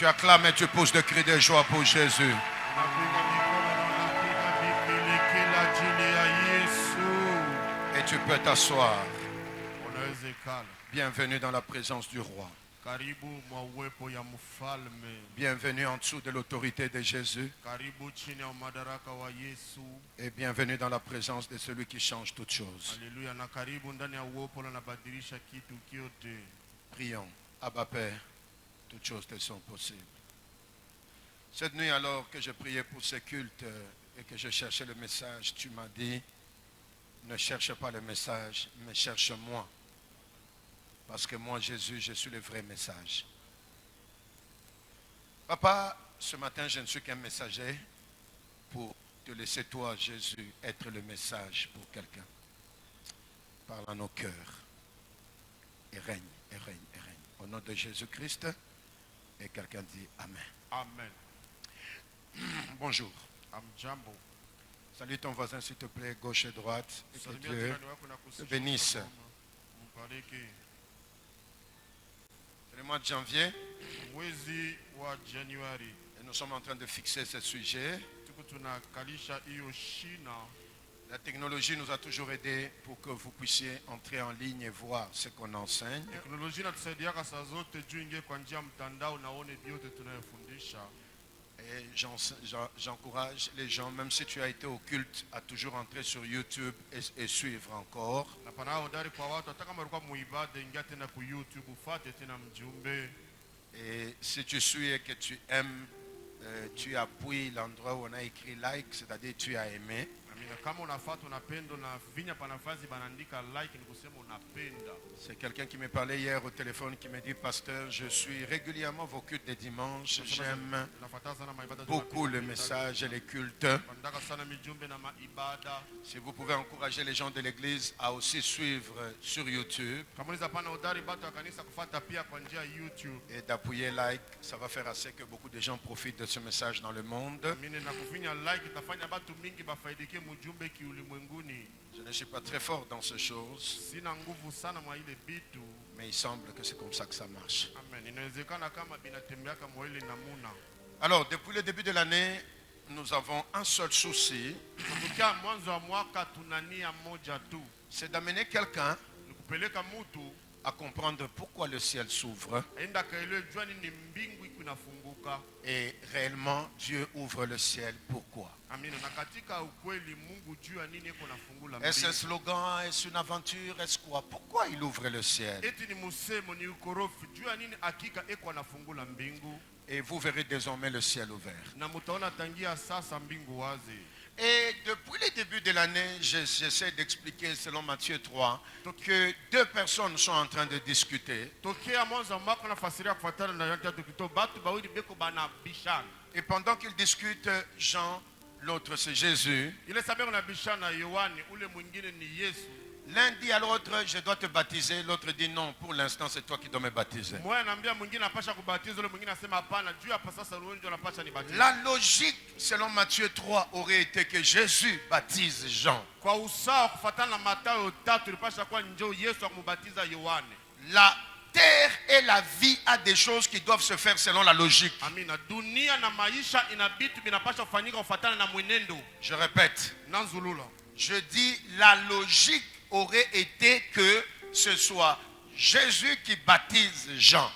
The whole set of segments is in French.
acclames et tu pousses de cris de joie pour Jésus. Et tu peux t'asseoir. Bienvenue dans la présence du roi. Bienvenue en dessous de l'autorité de Jésus. Et bienvenue dans la présence de celui qui change toutes choses. Prions. Abba Père, toutes choses te sont possibles. Cette nuit, alors que je priais pour ce culte et que je cherchais le message, tu m'as dit, ne cherche pas le message, mais cherche-moi. Parce que moi, Jésus, je suis le vrai message. Papa, ce matin, je ne suis qu'un messager pour te laisser, toi, Jésus, être le message pour quelqu'un. Parle à nos cœurs. Et règne, et règne, et règne. Au nom de Jésus-Christ. Et quelqu'un dit Amen. Amen. Bonjour. Amjambo. Salue ton voisin, s'il te plaît, gauche et droite. Et que Dieu te bénisse. C'est le mois de janvier. Et nous sommes en train de fixer ce sujet. La technologie nous a toujours aidés pour que vous puissiez entrer en ligne et voir ce qu'on enseigne. Et j'encourage les gens, même si tu as été au culte, à toujours entrer sur YouTube et suivre encore. Et si tu suis et que tu aimes, tu appuies l'endroit où on a écrit like, c'est-à-dire tu as aimé. C'est quelqu'un qui me parlait hier au téléphone qui me dit, pasteur, je suis régulièrement vos cultes des dimanches, j'aime beaucoup le message et les cultes. Si vous pouvez encourager les gens de l'église à aussi suivre sur YouTube et d'appuyer like, ça va faire assez que beaucoup de gens profitent de ce message dans le monde. Je ne suis pas très fort dans ces choses, mais il semble que c'est comme ça que ça marche. Alors, depuis le début de l'année, nous avons un seul souci, c'est d'amener quelqu'un à comprendre pourquoi le ciel s'ouvre. Et réellement, Dieu ouvre le ciel. Pourquoi? Est-ce un slogan? Est-ce une aventure? Est-ce quoi? Pourquoi il ouvre le ciel? Et vous verrez désormais le ciel ouvert. Et depuis le début de l'année, j'essaie d'expliquer selon Matthieu 3 que deux personnes sont en train de discuter. Et pendant qu'ils discutent, Jean, l'autre c'est Jésus, l'un dit à l'autre, je dois te baptiser. L'autre dit non, pour l'instant c'est toi qui dois me baptiser. La logique selon Matthieu 3 aurait été que Jésus baptise Jean. La terre et la vie a des choses qui doivent se faire selon la logique. Je répète. Je dis la logique aurait été que ce soit Jésus qui baptise Jean.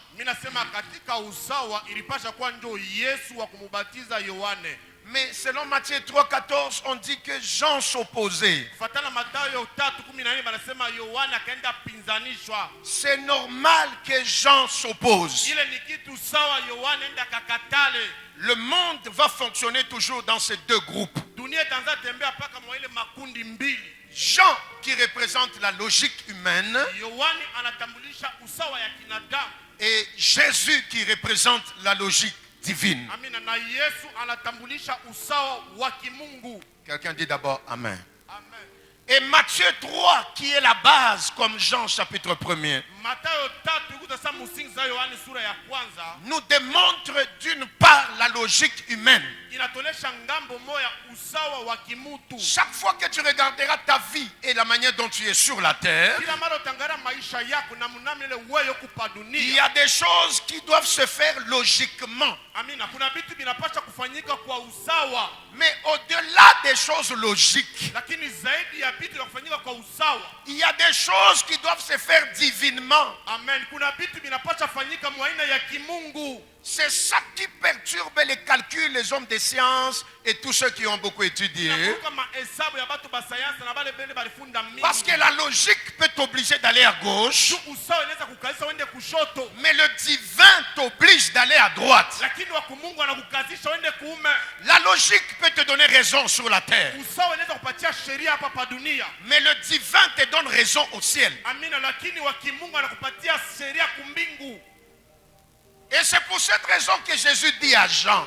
Mais selon Matthieu 3,14, on dit que Jean s'opposait. C'est normal que Jean s'oppose. Le monde va fonctionner toujours dans ces deux groupes. Jean qui représente la logique humaine et Jésus qui représente la logique divine. Quelqu'un dit d'abord Amen. Et Matthieu 3 qui est la base comme Jean chapitre 1er nous démontre d'une part la logique humaine Chaque fois que tu regarderas ta vie et la manière dont tu es sur la terre, il y a des choses qui doivent se faire logiquement. Mais au-delà des choses logiques, il y a des choses qui doivent se faire divinement. C'est ça qui perturbe les calculs, les hommes des sciences et tous ceux qui ont beaucoup étudié. Parce que la logique peut t'obliger d'aller à gauche, mais le divin t'oblige d'aller à droite. La logique peut te donner raison sur la terre, mais le divin te donne raison au ciel. Et c'est pour cette raison que Jésus dit à Jean,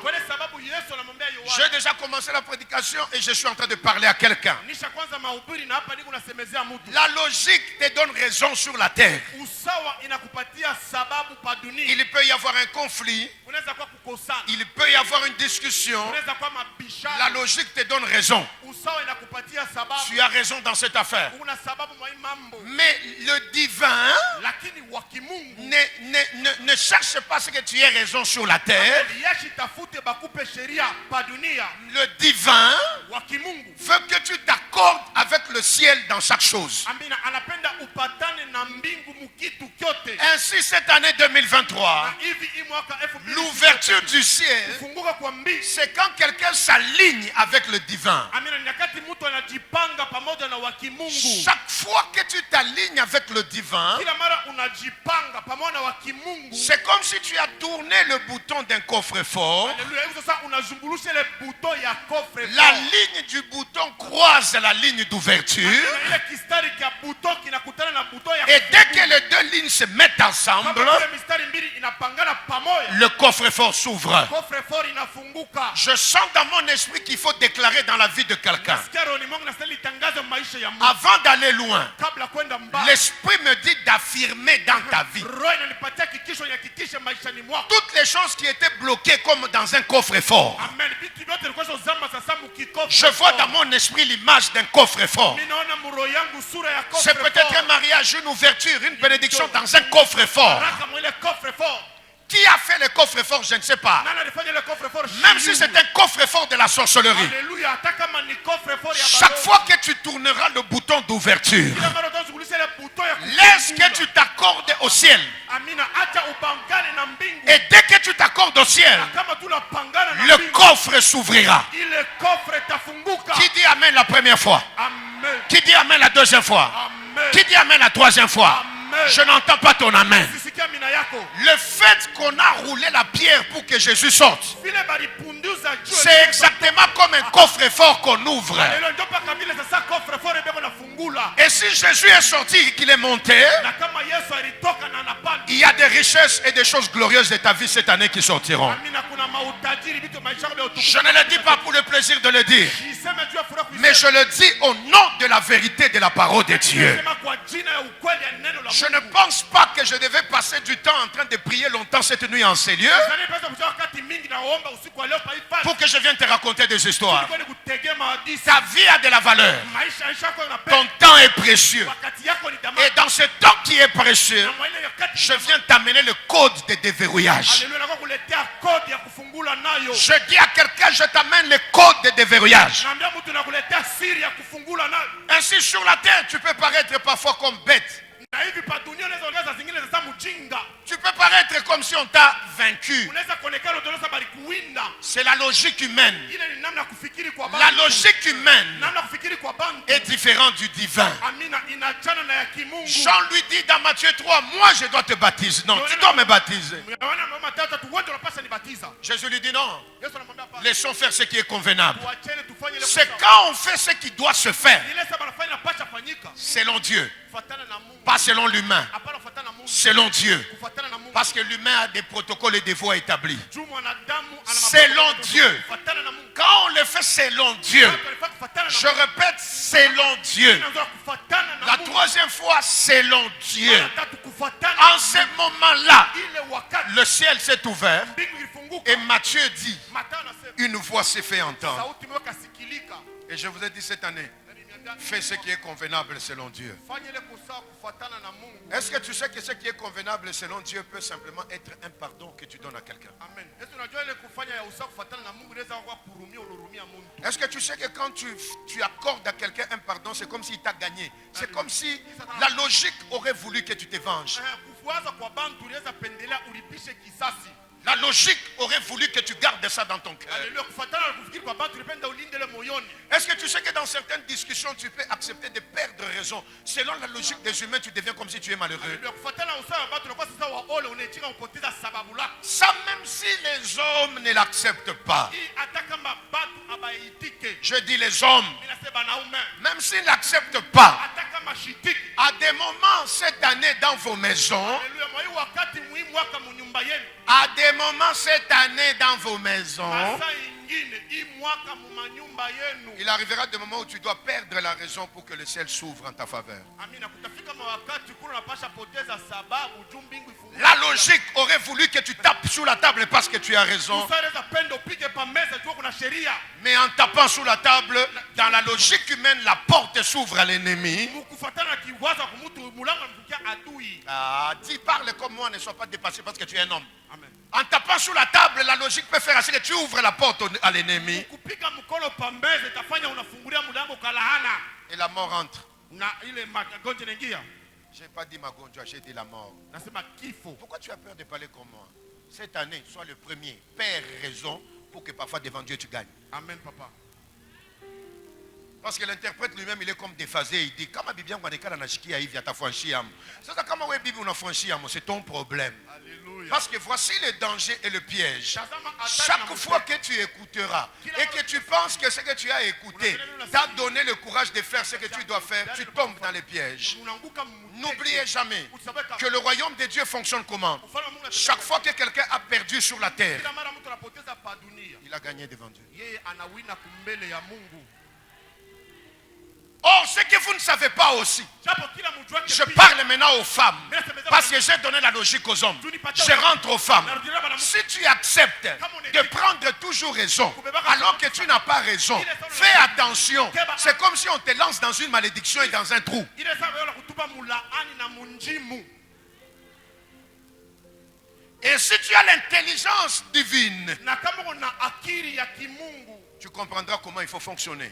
j'ai déjà commencé la prédication et je suis en train de parler à quelqu'un. La logique te donne raison sur la terre. Il peut y avoir un conflit, il peut y avoir une discussion. La logique te donne raison. Tu as raison dans cette affaire. Mais le divin ne cherche pas ce que tu aies raison sur la terre. Le divin veut que tu t'accordes avec le ciel dans chaque chose. Ainsi, cette année 2023, l'ouverture du ciel, c'est quand quelqu'un s'aligne avec le divin. Chaque fois que tu t'alignes avec le divin, c'est comme si tu as tourné le bouton d'un coffre-fort. La ligne du bouton croise la ligne d'ouverture. Et dès que les deux lignes se mettent ensemble, le coffre-fort s'ouvre. Je sens dans mon esprit qu'il faut déclarer dans la vie de quelqu'un. Avant d'aller loin, l'esprit me dit d'affirmer dans ta vie toutes les choses qui étaient bloquées comme dans un coffre-fort. Je vois dans mon esprit l'image d'un coffre-fort. C'est peut-être un mariage, une ouverture, une bénédiction dans un coffre-fort. Qui a fait le coffre-fort, je ne sais pas. Même si c'est un coffre-fort de la sorcellerie. Chaque fois que tu tourneras le bouton d'ouverture, laisse que tu t'accordes au ciel. Et dès que tu t'accordes au ciel, le coffre s'ouvrira. Qui dit amen la première fois? Qui dit amen la deuxième fois? Qui dit amen la troisième fois? Je n'entends pas ton amen. Le fait qu'on a roulé la pierre pour que Jésus sorte, c'est exactement comme un coffre-fort qu'on ouvre. Et si Jésus est sorti et qu'il est monté, il y a des richesses et des choses glorieuses de ta vie cette année qui sortiront. Je ne le dis pas pour le plaisir de le dire, mais je le dis au nom de la vérité de la parole de Dieu. Je ne pense pas que je devais passer du temps en train de prier longtemps cette nuit en ces lieux pour que je vienne te raconter des histoires. Ta vie a de la valeur. Ton temps est précieux. Et dans ce temps qui est précieux, je viens t'amener le code de déverrouillage. Je dis à quelqu'un, je t'amène le code de déverrouillage. Ainsi sur la terre, tu peux paraître parfois comme bête. Tu peux paraître comme si on t'a vaincu. C'est la logique humaine. La logique humaine est différente du divin. Jean lui dit dans Matthieu 3, moi je dois te baptiser. Non, tu dois me baptiser. Jésus lui dit non. Laissons faire ce qui est convenable. C'est quand on fait ce qui doit se faire selon Dieu, pas selon l'humain, selon Dieu, parce que l'humain a des protocoles et des voies établis. Selon Dieu. Quand on le fait selon Dieu, je répète, selon Dieu. La troisième fois, selon Dieu. En ce moment-là, le ciel s'est ouvert et Matthieu dit, une voix s'est fait entendre. sauti moyo kasikilika. Et je vous ai dit cette année, fais ce qui est convenable selon Dieu. Fanyele kusawa kufuatana na Mungu. Est-ce que tu sais que ce qui est convenable selon Dieu peut simplement être un pardon que tu donnes à quelqu'un? Amen. Est-ce que unajua ile kufanya ya usawa kufuatana na Mungu inaweza kuwa kurumia ulurumia Mungu? Est-ce que tu sais que quand tu accordes à quelqu'un un pardon, c'est comme s'il t'a gagné? C'est comme si la logique aurait voulu que tu te venges. Kufuaza kwa bantu unaweza pendelea ulipishe kisasi. La logique aurait voulu que tu gardes ça dans ton cœur. Alléluia. Kufuatana na kufikiri kwa bantu unapenda ulinde le moyoni. Est-ce que tu sais que dans certaines discussions, tu peux accepter de perdre raison? Selon la logique des humains, tu deviens comme si tu es malheureux. Alléluia. Kufuatana na usawa wa bantu unakuwa sasa wa ole unaitika upoteza sababu lako. Ça, même si les hommes ne l'acceptent pas. Hii hata kama bantu abaitike. Je dis les hommes, Ninasema naume. même s'ils n'acceptent pas, Hata kama shitiki. à des moments cette année dans vos maisons, Alléluia. Mwa hii wakati muhimu waka munyumba yenu. à des moments cette année dans vos maisons, Masa ingine hii mwaka mumanyumba yenu. il arrivera des moments où tu dois perdre la raison pour que le ciel s'ouvre en ta faveur. Amina, kutafika mawakati kuna unapasha poteza sababu juu mbingu ifunguke. La logique aurait voulu que tu tapes sous la table parce que tu as raison. Usaweza penda upige pa meza juu kuna sheria. Mais en tapant sous la table, dans la logique humaine, la porte s'ouvre à l'ennemi. Mukufuatana na kiwaza kwa mtu mulango mfukia adui. Ah, dis, parle comme moi, ne sois pas dépassé parce que tu es un homme. Amen. En tapant sous la table, la logique peut faire ainsi que tu ouvres la porte à l'ennemi Kupiga mkono pa meza itafanya unafungulia mlango kalahana. et la mort entre. Na ile magonjwa inaingia. Je n'ai pas dit magonjwa, j'ai dit la mort. Nasema kifo. Pourquoi tu as peur de parler comme moi? Cette année, sois le premier. Perds raison pour que parfois devant Dieu tu gagnes. Amen papa. Parce que l'interprète lui-même, il est comme déphasé. Il dit, comme Bibi Waneka na shikia hivi atafranchia. C'est ça, comme Bibi on a franchi, c'est ton problème. Alléluia. Parce que voici le danger et le piège. Chaque fois que tu écouteras et que tu penses que ce que tu as écouté t'a donné le courage de faire ce que tu dois faire, tu tombes dans les pièges. N'oubliez jamais que le royaume de Dieu fonctionne comment? Chaque fois que quelqu'un a perdu sur la terre, il a gagné devant Dieu. Or, ce que vous ne savez pas aussi, je parle maintenant aux femmes, parce que j'ai donné la logique aux hommes. Je rentre aux femmes. Si tu acceptes de prendre toujours raison, alors que tu n'as pas raison, fais attention. C'est comme si on te lance dans une malédiction et dans un trou. Et si tu as l'intelligence divine, tu comprendras comment il faut fonctionner.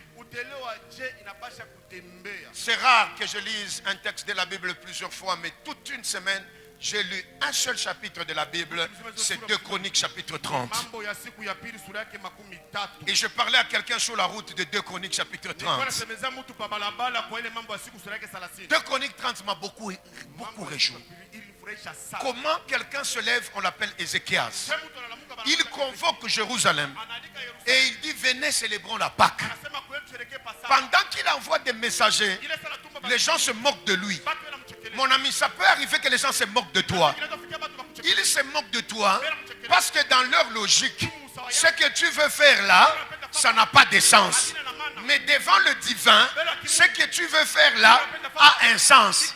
C'est rare que je lise un texte de la Bible plusieurs fois, mais toute une semaine, j'ai lu un seul chapitre de la Bible, c'est 2 Chroniques chapitre 30. Et je parlais à quelqu'un sur la route de 2 Chroniques chapitre 30. 2 Chroniques 30 m'a beaucoup réjoui. Comment quelqu'un se lève, on l'appelle Ézéchias. Il convoque Jérusalem et il dit, venez célébrons la Pâque. Pendant qu'il envoie des messagers, les gens se moquent de lui. Mon ami, ça peut arriver que les gens se moquent de toi. Ils se moquent de toi parce que dans leur logique, ce que tu veux faire là, ça n'a pas de sens. Mais devant le divin, ce que tu veux faire là a un sens.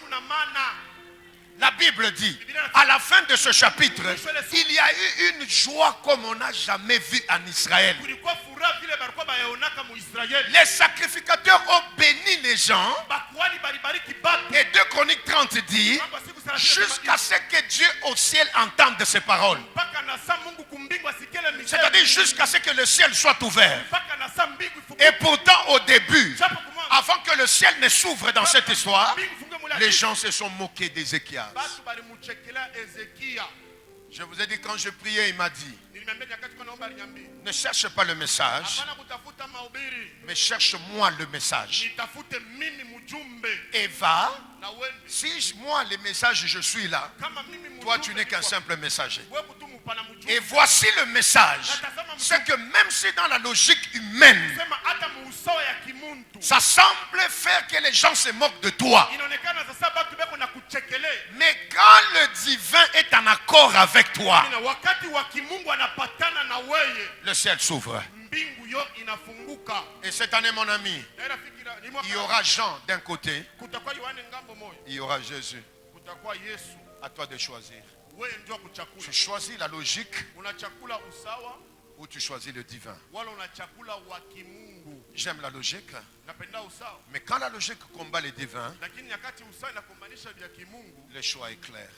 La Bible dit, à la fin de ce chapitre, il y a eu une joie comme on n'a jamais vu en Israël. Les sacrificateurs ont béni les gens. Et 2 Chroniques 30 dit, jusqu'à ce que Dieu au ciel entende ces paroles. C'est-à-dire jusqu'à ce que le ciel soit ouvert. Et pourtant au début, avant que le ciel ne s'ouvre dans cette histoire, les gens se sont moqués d'Ézéchias. Je vous ai dit, quand je priais, il m'a dit, ne cherche pas le message, mais cherche-moi le message. Et va, si moi le message je suis là, toi tu n'es qu'un simple messager. Et voici le message, c'est que même si dans la logique humaine, ça semble faire que les gens se moquent de toi, mais quand le divin est en accord avec toi, le ciel s'ouvre. Et cette année, mon ami, il y aura Jean d'un côté, il y aura Jésus. À toi de choisir. Tu choisis la logique Ou tu choisis le divin. wala unachakula wa kimungu. J'aime la logique. Napenda usawa. Mais quand la logique combat les divins, Lakini nyakati usawa inakombanisha vya kimungu, le choix est clair.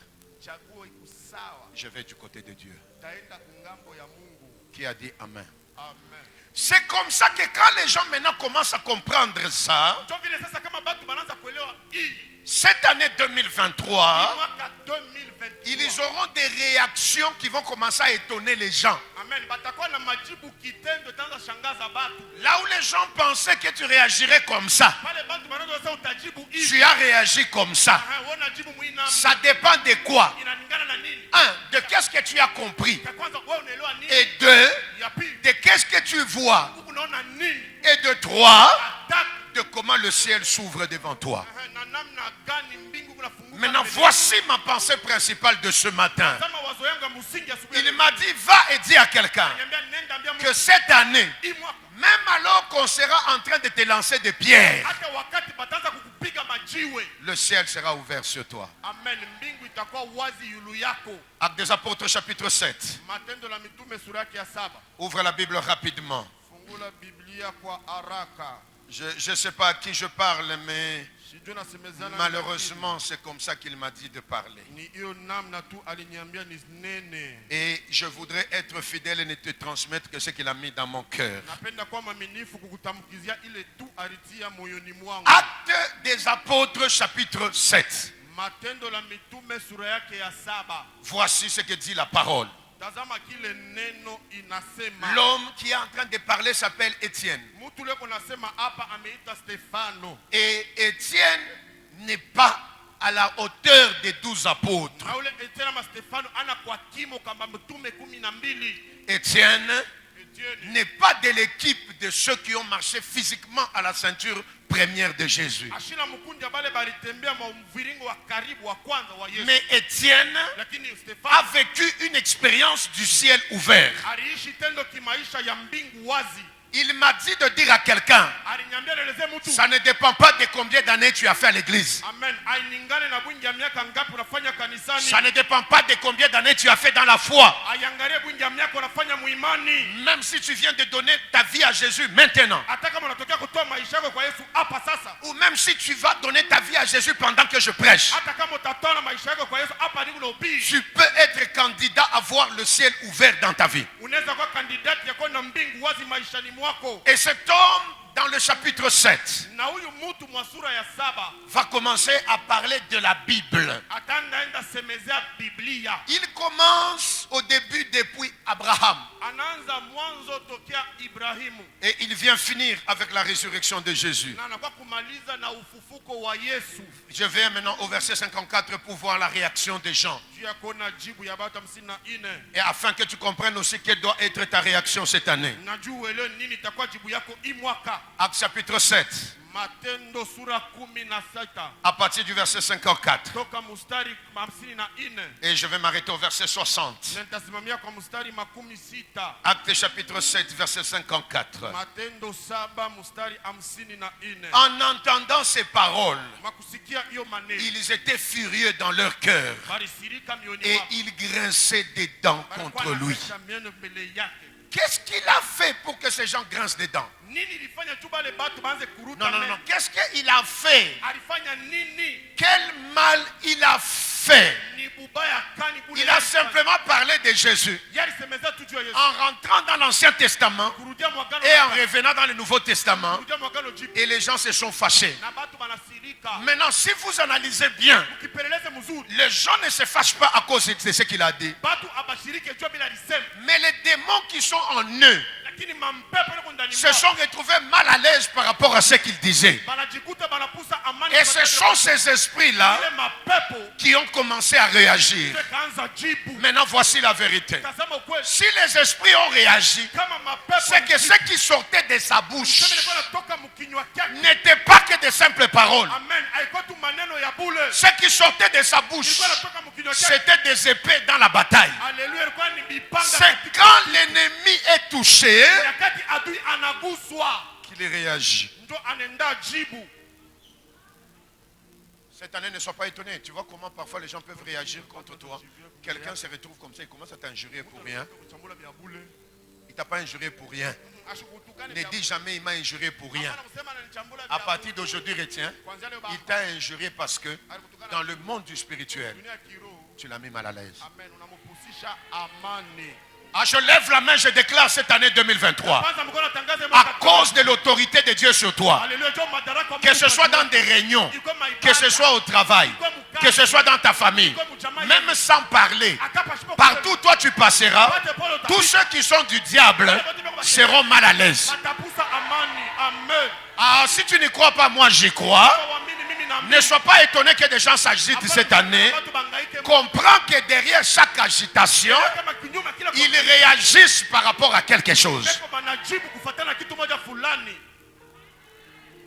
chaguo iko sawa. Je vais du côté de Dieu. Taenda kungambo ya Mungu. Qui a dit Amen. Amen. C'est comme ça que quand les gens maintenant commencent à comprendre ça, Ndio vile sasa kama batu banaanza kuelewa hii cette année 2023, mwaka 2023. ils auront des réactions qui vont commencer à étonner les gens. Amen. Batakuwa na majibu kitendo tanza shangaza batu. Là où les gens pensaient que tu réagirais comme ça, Pale batu banaanza sasa utajibu hivi. tu as réagi comme ça. Aha, wewe unajibu mwina. Ça dépend de quoi? Inalingana na nini? Un, de qu'est-ce que tu as compris. Ya kwanza wewe unaelewa nini? Et deux, Ya pili de qu'est-ce que tu vois. unaona nini? Et de trois, Attaque. de comment le ciel s'ouvre devant toi. Aha, na namna gani mbingu kunafunguka. Maintenant, mbele. voici ma pensée principale de ce matin. Sama wazo yangu ya msingi asubuhi. Il m'a dit, va et dis à quelqu'un Niambia nenda ambia que cette année, hii mwaka même alors qu'on sera en train de te lancer des pierres, hata wakati bataanza kukupiga majiwe. le ciel sera ouvert sur toi. Amen. Mbingu itakuwa wazi yulu yako. Actes des Apôtres chapitre 7. Matendo la Mitume sura yake ya 7. Ouvre la Bible rapidement. Fungula Biblia kwa haraka. Je ne sais pas à qui je parle, mais Sijui nasemezana malheureusement, c'est comme ça qu'il m'a dit de parler. ni hiyo namna tu aliniambia ninene. Et je voudrais être fidèle et ne te transmettre que ce qu'il a mis dans mon cœur. Napenda kuwa mwaminifu kukutamkizia ile tu alitia moyoni mwangu. Actes des Apôtres chapitre 7. Matendo la Mitume sura yake ya 7. Voici ce que dit la parole. Tazama kile neno inasema. L'homme qui est en train de parler s'appelle Étienne. Mtu leko nasema hapa ameita Stefano. Et Étienne n'est pas à la hauteur des 12 apôtres. Na ule Etienne ma Stefano ana kwa kimo kama mtume 12. Étienne Etienne n'est pas de l'équipe de ceux qui ont marché physiquement à la ceinture première de Jésus. ashina mkundi bale balitembea mviringo wa karibu wa kwanza wa Yesu. Mais Étienne Lakini a Stefano vécu une expérience du ciel ouvert. aliishi tendo kimaisha ya mbingu wazi. Il m'a dit de dire à quelqu'un, Aliniambia nieleze mtu. ça ne dépend pas de combien d'années tu as fait à l'église. Amen. Ainingane na bwingi ya miaka ngapi unafanya kanisani. Ça ne dépend pas de combien d'années tu as fait dans la foi. Aiangalie bwingi ya miaka unafanya muimani. Même si tu viens de donner ta vie à Jésus maintenant. Hata kama unatokea kutoa maisha yako kwa Yesu hapa sasa. Ou même si tu vas donner ta vie à Jésus pendant que je prêche. Hata kama utatoa maisha yako kwa Yesu hapa ndipo unahubiri. Tu peux être candidat à voir le ciel ouvert dans ta vie. Unaweza kuwa kandidati ya kuwa na mbingu wazi maishani mwako. Et cet homme, dans le chapitre 7, Na huyu mtu mwa sura ya 7 va commencer à parler de la Bible. ataenda semezea Biblia. Il commence au début depuis Abraham. Anaanza mwanzo tokea Ibrahimu. Et il vient finir avec la résurrection de Jésus. Na anakuwa kumaliza na ufufuko wa Yesu. Je vais maintenant au verset 54 pour voir la réaction des gens. Juu ya kuona jibu ya watu 54. Et afin que tu comprennes aussi quelle doit être ta réaction cette année. Najua uelewe nini itakuwa jibu yako hii mwaka. Acte chapitre 7, Matendo sura 16 à partir du verset 54. toka mstari 54. Et je vais m'arrêter au verset 60. Na nitasimamia kwa mstari 16. Acte chapitre 7, verset 54. Matendo 7 mstari 54. En entendant ces paroles, Makusikia hiyo maneno. ils étaient furieux dans leur cœur Balisirika mioni et mwao. ils grinçaient des dents Balikuwa contre lui. wanasema mieno mbele yake. Qu'est-ce qu'il a fait pour que ces gens grincent des dents? Nini ilifanya tu bale batu baanze kuruta Non, non, meno? non. Qu'est-ce qu'il a fait? Alifanya nini? Quel mal il a fait? Ni bubaya kani bule. Il a simplement parlé de Jésus Yali semeza tu juu ya Yesu. en rentrant dans l'Ancien Testament Kurudia mwagano. et en revenant dans le Nouveau Testament. Kurudia mwagano jibu. Et les gens se sont fâchés. Na batu banasirika. Maintenant, si vous analysez bien, Ukipeleleze mzuri. les gens ne se fâchent pas à cause de ce qu'il a dit. Batu abashirike juu bila lisema. Mais les démons qui sont en eux Lakini mampepo yako ndani se mwao. sont retrouvés mal à l'aise par rapport à ce qu'il disait. Banajikuta banapusa amani. Et ce sont ces esprits-là Ile mapepo qui ont commencé à réagir. kaanza jibu. Maintenant, voici la vérité. Tasema ukweli. Si les esprits ont réagi, Kama mapepo. c'est que ce qui sortait de sa bouche Sema ilikuwa inatoka mkinywa chake. n'était pas que de simples paroles. Amen. Haikuwa tu maneno ya bule. Ce qui sortait de sa bouche, Ilikuwa inatoka mkinywa chake. c'était des épées dans la bataille. Haleluya, ilikuwa ni mipanga. C'est quand l'ennemi est touché Wakati adui anaguswa qu'il réagit. ndo anaenda jibu. Cette année, ne sois pas étonné. Tu vois comment parfois les gens peuvent réagir contre toi. Quelqu'un se retrouve comme ça, il commence à t'injurier pour rien. Il t'a pas injurié pour rien. Ashikutukane Ne vya- dis jamais il m'a injurié pour rien. Hapana kusema ananichambula À vya partir Mungu. d'aujourd'hui, retiens, Kwanzia leo il baba, t'a injurié parce que dans le monde du spirituel, dunia ya kiroho, tu l'as mis mal à l'aise. amen, unamupusisha amani. Ah, je lève la main, je déclare cette année 2023, Kwanza mkono atangaze à mwaka cause de l'autorité de Dieu sur toi, Haleluya, njoo madaraka wa que Mungu ce soit kwa dans des réunions, iko maibada. que ce soit au travail, que ce soit dans ta famille, même sans parler, Akapashipo partout où toi tu passeras, Pate polo utapita. tous ceux qui sont du diable seront mal à l'aise. Watapusa amani. Amen. Ah, si tu n'y crois pas, moi j'y crois. Wamini mimi na Ne sois pas étonné que des gens s'agitent cette année. Watu bangaike. Comprends que derrière chaque agitation, Kama kinyume kila ils réagissent par rapport à quelque chose. Beko banajibu kufuatana na kitu moja fulani.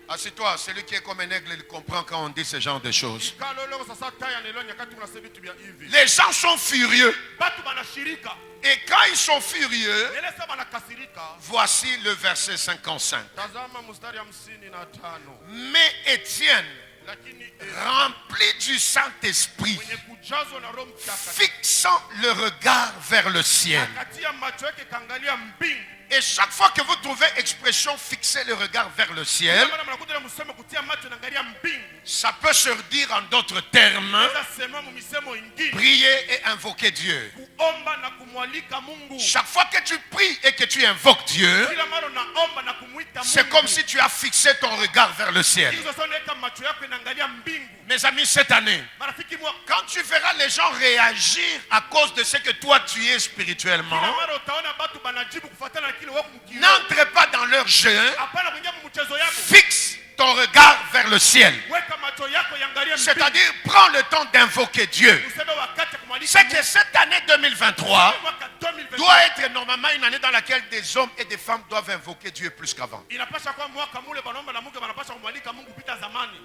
Assieds-toi, celui qui est comme un aigle, il comprend quand on dit ce genre de choses. Kalolo sasa taya nelo nyakati unasema vitu vya hivi. Les gens sont furieux. Batu banashirika. Et quand ils sont furieux, Elesa banakasirika. voici le verset 55. Tazama mstari 55. Mais Étienne, Lakini rempli du Saint-Esprit, mwenye kujazwa na Roho Mtakatifu fixant le regard vers le ciel. akatia macho yake kaangalia mbingu. Et chaque fois que vous trouvez expression fixer le regard vers le ciel, Kama mnakuta msemo kutia macho naangalia mbingu. ça peut se dire en d'autres termes, Sasa sema misemo ingine. prier et invoquer Dieu. Kuomba na kumwalika Mungu. Chaque fois que tu pries et que tu invoques Dieu, Kila mara naomba na kumuita Mungu. c'est comme si tu as fixé ton regard vers le ciel. Hizo sasa unaweka macho yako inaangalia mbingu. Mes amis, cette année, Marafiki mwa quand tu verras les gens réagir à cause de ce que toi tu es spirituellement, kila mara utaona batu banajibu kufuatana na kile wako mkio. n'entre pas dans leur jeu, Hapana kuingia mchezo yako. fixe ton regard vers le ciel. Weka macho yako yangalie mbingu. C'est-à-dire, prends le temps d'invoquer Dieu. Useme wakati kumwalika C'est que cette année 2023 mwaka 2023 doit être normalement une année dans laquelle des hommes et des femmes doivent invoquer Dieu plus qu'avant. inapasha kwa mwaka mule banaomba na Mungu banapasha kumwalika Mungu pita zamani.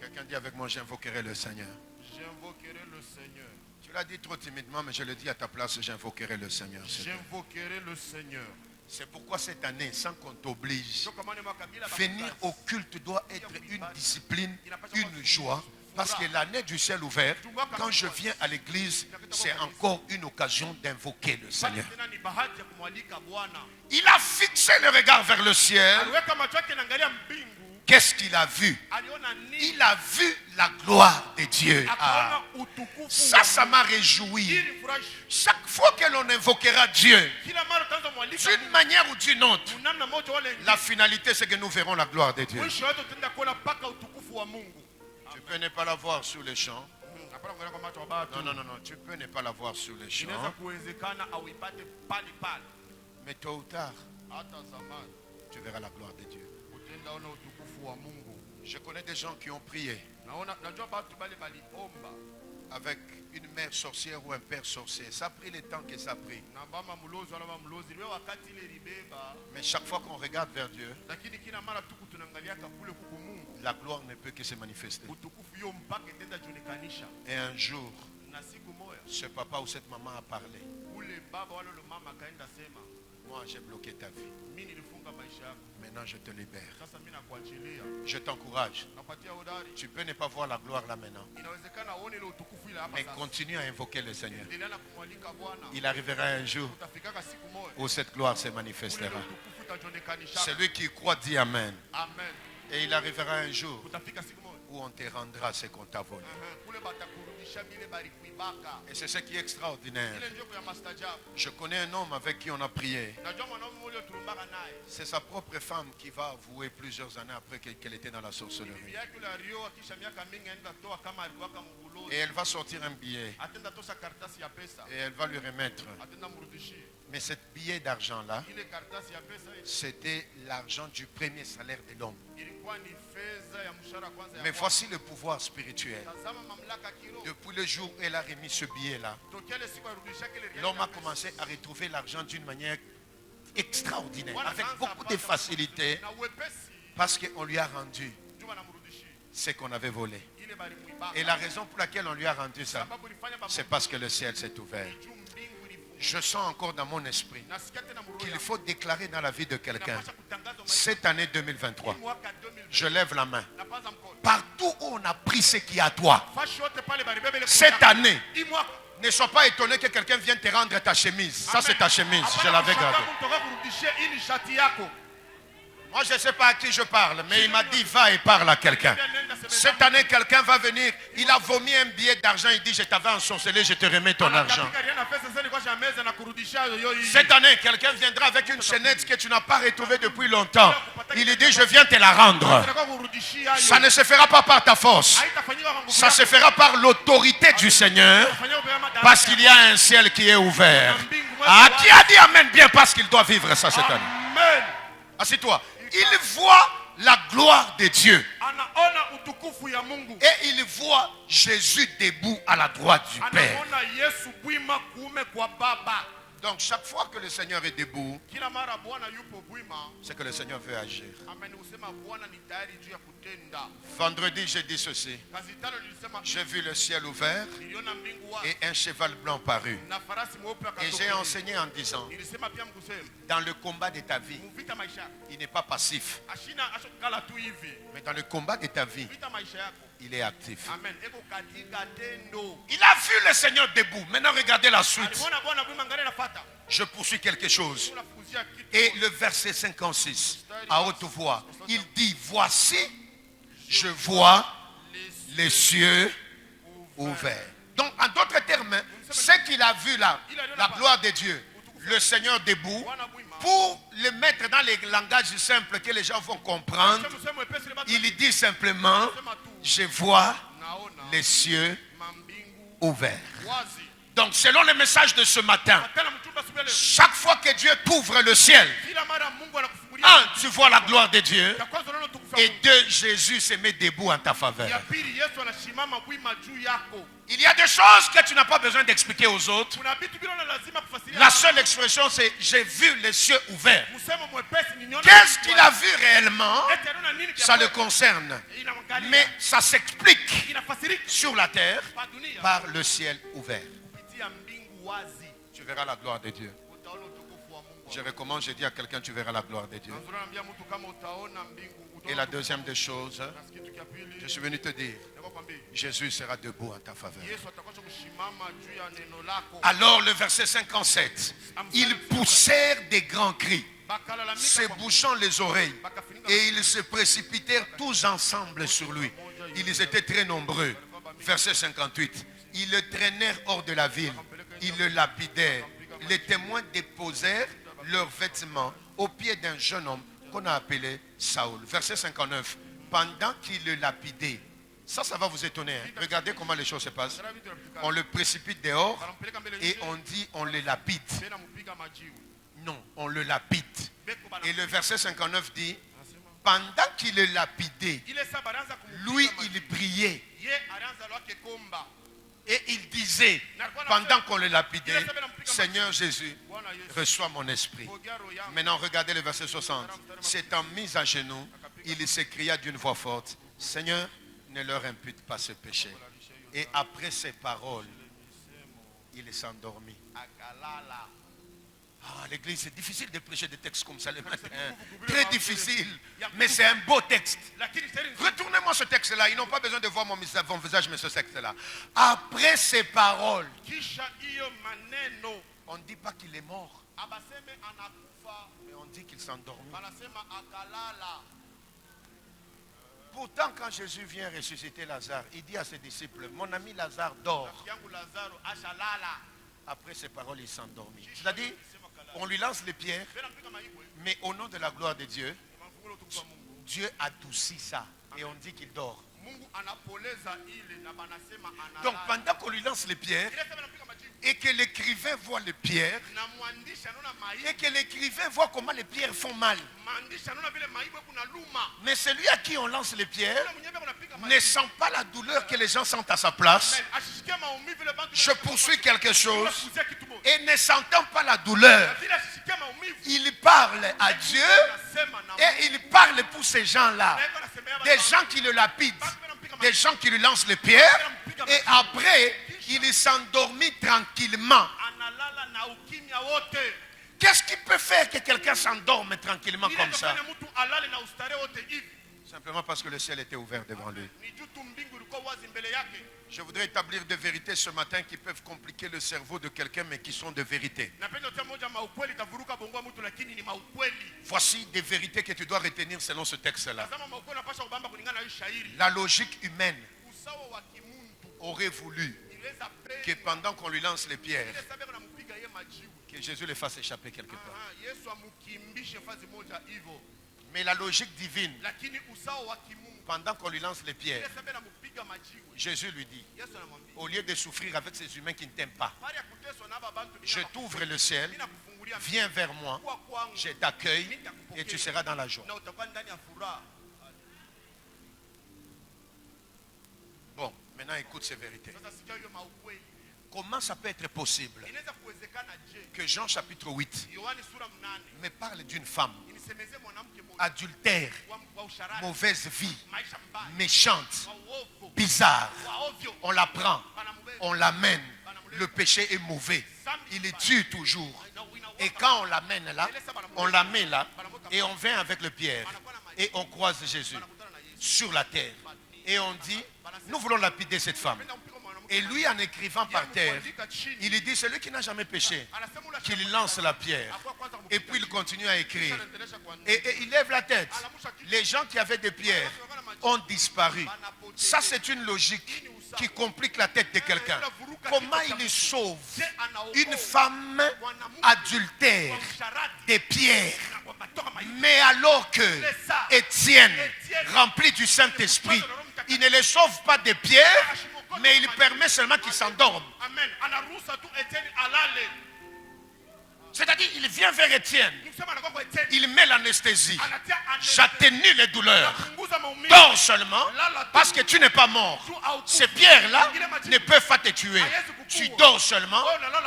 Quelqu'un dit avec moi, j'invoquerai le Seigneur. J'invoquerai le Seigneur. Tu l'as dit trop timidement, mais je le dis à ta place, j'invoquerai le Seigneur. J'invoquerai le Seigneur. C'est pourquoi cette année, sans qu'on t'oblige, Ndio kama ni mwaka bila venir au culte doit être une discipline, une joie. Parce que l'année du ciel ouvert, quand je viens à l'église, c'est encore une occasion d'invoquer le Seigneur. tena ni bahati ya kumwalika Bwana. Il a fixé le regard vers le ciel. Aliweka macho yake naangalia mbingu. Qu'est-ce qu'il a vu? Aliona nini? Il a vu la gloire de Dieu. Ah, Akaona utukufu. ça m'a réjoui. Ili furashi. Chaque fois que l'on invoquera Dieu, Kila mara utaanza kumwalika d'une manière ou d'une autre, namna moja wale la finalité c'est que nous verrons la gloire de Dieu. mwisho wetu tutaenda kuona paka utukufu wa Mungu. Tu peux ne pas la voir sous les champs. Hapana kuona kwa macho ya watu. Non. Tu peux ne pas la voir sous les Inaweza champs. kuwezekana au ipate pale pale. Mais tôt ou tard, Hata zamani tu verras la gloire de Dieu. utaenda ona utukufu wa Mungu. Je connais des gens qui ont prié Najua batu bale baliomba avec une mère sorcière ou un père sorcier. Ça a pris le temps que ça a pris. na bama mlozi wala mama mlozi leo wakati ile ribeba, Mais chaque fois qu'on regarde vers Dieu, lakini kila mara tuku tunaangaliaka kule kuku Mungu, la gloire ne peut que se manifester. utukufu hiyo mpaka itenda jionekanisha. Et un jour, Na siku moja ce papa ou cette maman a parlé. ule baba wala ule mama akaenda sema, Moi, j'ai bloqué ta vie. mimi nilifunga maisha yako, Maintenant, je te libère. sasa mimi nakuachilia. Je t'encourage. Napatia hodari. Tu peux ne pas voir la gloire là maintenant. Inawezekana uone ile utukufu ile hapa Mais sasa. continue à invoquer le Seigneur. Endelea na kumwalika Bwana. Il arrivera un jour Utafikaka siku moja où cette gloire se ule manifestera. utukufu utajionekanisha. Celui qui croit dit Amen. Amen. Et il arrivera un jour Utafika siku moja où on te rendra ce qu'on t'a volé. kule batakurudisha bile balikuibaka. Et c'est ce qui est extraordinaire. Ile ndio ya mastajabu. Je connais un homme avec qui on a prié. Najua mwanaume mmoja tulimbaka naye. C'est sa propre femme qui va avouer plusieurs années après qu'elle était dans la Bibi sorcellerie. yake yule alioa kisha miaka mingi aenda toa kama alikuwa kama mbulozi. Et elle va sortir un billet Atenda tosha karatasi ya pesa. et elle va lui remettre. Atenda mrudishie. Mais ce billet d'argent-là, Ile karatasi ya pesa ile c'était l'argent du premier salaire de l'homme. ilikuwa ni fedha ya mshahara kwanza ya Mais Bwana. voici le pouvoir spirituel. Tazama mamlaka kiroho. Depuis le jour où elle a remis ce billet-là, Tokea ile siku arudisha kile riali l'homme ya a pesa. commencé à retrouver l'argent d'une manière extraordinaire, Bwana avec anaanza beaucoup de apata facilité, na uwepesi. parce qu'on lui a rendu Juma namrudishie. ce qu'on avait volé. Ile balimuibaka. Et la raison pour laquelle on lui a rendu ça, Sababu ilifanya baba c'est parce que le ciel s'est ouvert. juu mbingu ilifunguka. Je sens encore dans mon esprit Nasikia tena mroho qu'il yangu. faut déclarer dans la vie de quelqu'un, Inapaswa kutangaza maisha cette année 2023, mwaka 2020. je lève la main. Napaza mkono. Partout où on a pris ce qui est à toi, Fashi yote pale balibebe ile cette kuta. année, Hii mwaka. ne sois pas étonné que quelqu'un vienne te rendre ta chemise. Ça, c'est ta chemise. Je l'avais gardée. Kutoka kurudishia nikurudishie hii ni shati yako. Moi, je ne sais pas à qui je parle, mais il m'a dit, va et parle à quelqu'un. Cette année, quelqu'un va venir, il a vomi un billet d'argent, il dit, je t'avais ensorcelé, je te remets ton argent. Cette année, quelqu'un viendra avec une chaînette que tu n'as pas retrouvée depuis longtemps. Il dit, je viens te la rendre. Ça ne se fera pas par ta force. Ça se fera par l'autorité du Seigneur, parce qu'il y a un ciel qui est ouvert. Ah, qui a dit amen bien parce qu'il doit vivre ça cette année? Amen. Assieds-toi. Il voit la gloire de Dieu. Et il voit Jésus debout à la droite du Père. Donc chaque fois que le Seigneur est debout, c'est que le Seigneur veut agir. Vendredi, j'ai dit ceci. J'ai vu le ciel ouvert et un cheval blanc paru. Et j'ai enseigné en disant, dans le combat de ta vie, il n'est pas passif. Mais dans le combat de ta vie, il est actif. Il a vu le Seigneur debout. Maintenant, regardez la suite. Je poursuis quelque chose. Et le verset 56, à haute voix, il dit, voici, je vois les cieux ouverts. Donc, en d'autres termes, ce qu'il a vu là, la gloire de Dieu, le Seigneur debout, pour le mettre dans les langages simples que les gens vont comprendre, il dit simplement, je vois les cieux ouverts. Donc, selon le message de ce matin, chaque fois que Dieu t'ouvre le ciel, un, tu vois la gloire de Dieu, et deux, Jésus se met debout en ta faveur. Il y a des choses que tu n'as pas besoin d'expliquer aux autres. La seule expression, c'est j'ai vu les cieux ouverts. Qu'est-ce qu'il a vu réellement? Ça le concerne. Mais ça s'explique sur la terre par le ciel ouvert. Tu verras la gloire de Dieu. Je recommande, je dis à quelqu'un, tu verras la gloire de Dieu. Et la deuxième des choses, je suis venu te dire, Jésus sera debout en ta faveur. Alors le verset 57, ils poussèrent des grands cris, se bouchant les oreilles, et ils se précipitèrent tous ensemble sur lui. Ils étaient très nombreux. Verset 58, ils le traînèrent hors de la ville, ils le lapidèrent. Les témoins déposèrent leurs vêtements au pied d'un jeune homme qu'on a appelé Saoul. Verset 59. Pendant qu'il le lapidait, ça va vous étonner. Hein? Regardez comment les choses se passent. On le précipite dehors et on dit on le lapide. Non, on le lapide. Et le verset 59 dit, pendant qu'il le lapidait, lui il priait. Et il disait, pendant qu'on le lapidait, Seigneur Jésus, reçois mon esprit. Maintenant, regardez le verset 60. S'étant mis à genoux, il s'écria d'une voix forte, Seigneur, ne leur impute pas ce péché. Et après ces paroles, il s'endormit. Ah, l'église, c'est difficile de prêcher des textes comme ça le matin. Très difficile. Mais c'est un beau texte. Retournez-moi ce texte-là. Ils n'ont pas besoin de voir mon visage, mais ce texte-là. Après ces paroles, on ne dit pas qu'il est mort, mais on dit qu'il s'endormit. Pourtant, quand Jésus vient ressusciter Lazare, il dit à ses disciples, mon ami Lazare dort. Après ces paroles, il s'endormit. C'est-à-dire, on lui lance les pierres, mais au nom de la gloire de Dieu, Dieu adoucit ça et on dit qu'il dort. Donc pendant qu'on lui lance les pierres et que l'écrivain voit les pierres et que l'écrivain voit comment les pierres font mal, mais celui à qui on lance les pierres ne sent pas la douleur que les gens sentent à sa place. Je poursuis quelque chose et ne sentant pas la douleur, il parle à Dieu et il parle pour ces gens-là, des gens qui le lapident, des gens qui lui lancent les pierres, et après il s'endormit tranquillement. Qu'est-ce qui peut faire que quelqu'un s'endorme tranquillement comme ça? Simplement parce que le ciel était ouvert devant lui. Ni juu tu mbingu ilikuwa wazi mbele yake. Je voudrais établir des vérités ce matin qui peuvent compliquer le cerveau de quelqu'un mais qui sont de vérité. Napenda kusema moja maukweli tavuruka bongo wa mtu lakini ni maukweli. Voici des vérités que tu dois retenir selon ce texte-là. Tazama maukweli unapaswa kubamba kulingana na hii shairi. La logique humaine Usawa wa kimuntu aurait voulu inaweza penda que pendant qu'on lui lance les pierres, ile sababu anampiga yeye majiwe. que Jésus les fasse échapper quelque part. Yesu amukimbishe fazi moja hivyo. Mais la logique divine, Lakini usawa wa kimungu pendant qu'on lui lance les pierres, ile sababu anampiga majiwe. Jésus lui dit, Yesu anamwambia, au lieu de souffrir avec ces humains qui ne t'aiment pas, bali ya kuteswa na aba bantu je t'ouvre le ciel, ninakufungulia viens vers moi, kwa kwangu je t'accueille et tu seras dans la joie. na utakuwa ndani ya furaha. Bon, maintenant écoute ces vérités. Sasa sikia hiyo maukweli. Comment ça peut être possible Inaweza kuwezekana je? que Jean chapitre 8 Yohani sura 8 me parle d'une femme inisemeze mwanamke mmoja adultère, wa usharati, mauvaise vie, maisha mbaya, méchante, wa uovu, bizarre. wa ovyo. On la prend, Banamubeba. on l'amène. Le péché est mauvais. Il est tue toujours. Et quand on l'amène là, on la met là, et on vient avec le pierre, et on croise Jésus sur la terre. Et on dit, nous voulons lapider cette femme. Et lui, en écrivant par terre, il lui dit, celui qui n'a jamais péché, qu'il lance la pierre. Et puis il continue à écrire. Et il lève la tête. Les gens qui avaient des pierres ont disparu. Ça, c'est une logique qui complique la tête de quelqu'un. Comment il sauve une femme adultère des pierres, mais alors que Étienne, rempli du Saint-Esprit, il ne les sauve pas des pierres, mais il permet seulement qu'ils s'endorment. Amen. Anaruhusa tu Etienne alale. C'est-à-dire, il vient vers Étienne, Nikusema anakuwa kwa Etienne. il met l'anesthésie, Anatia anesthésie. j'atténue les douleurs. Anapunguza maumivu. Dors seulement, parce que tu n'es pas mort. Ces pierres-là ne peuvent pas te tuer. Tu dors seulement,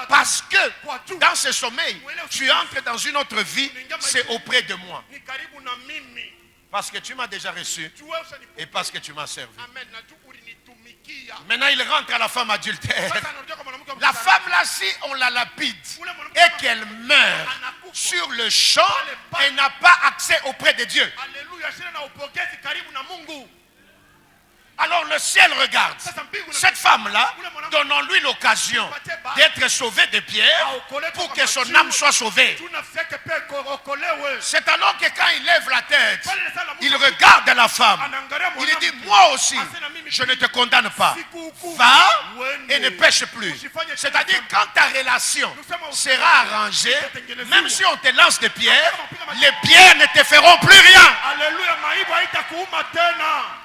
parce que dans ce sommeil, tu entres dans une autre vie, c'est auprès de moi. Ni karibu na mimi. Parce que tu m'as déjà reçu Tu wewe ushanipa. et parce que tu m'as servi. Amen. Na tu ulinitumikia. Maintenant, il rentre à la femme adultère. Sasa anarudia kwa mwanamke wa La msharati. femme là, si on la lapide et qu'elle meurt sur le champ, elle n'a pas accès auprès de Dieu. Alléluia. Shina na upokezi karibu na Mungu. Alors le ciel regarde. Cette femme-là, donnons-lui l'occasion d'être sauvée des pierres pour que son âme soit sauvée. Tunafika pia okolewe. C'est alors que quand il lève la tête, il regarde la femme. Il lui dit, moi aussi, je ne te condamne pas. Va et ne pêche plus. C'est-à-dire quand ta relation sera arrangée, même si on te lance des pierres, les pierres ne te feront plus rien. Alléluia. Maibu haitakuuma tena.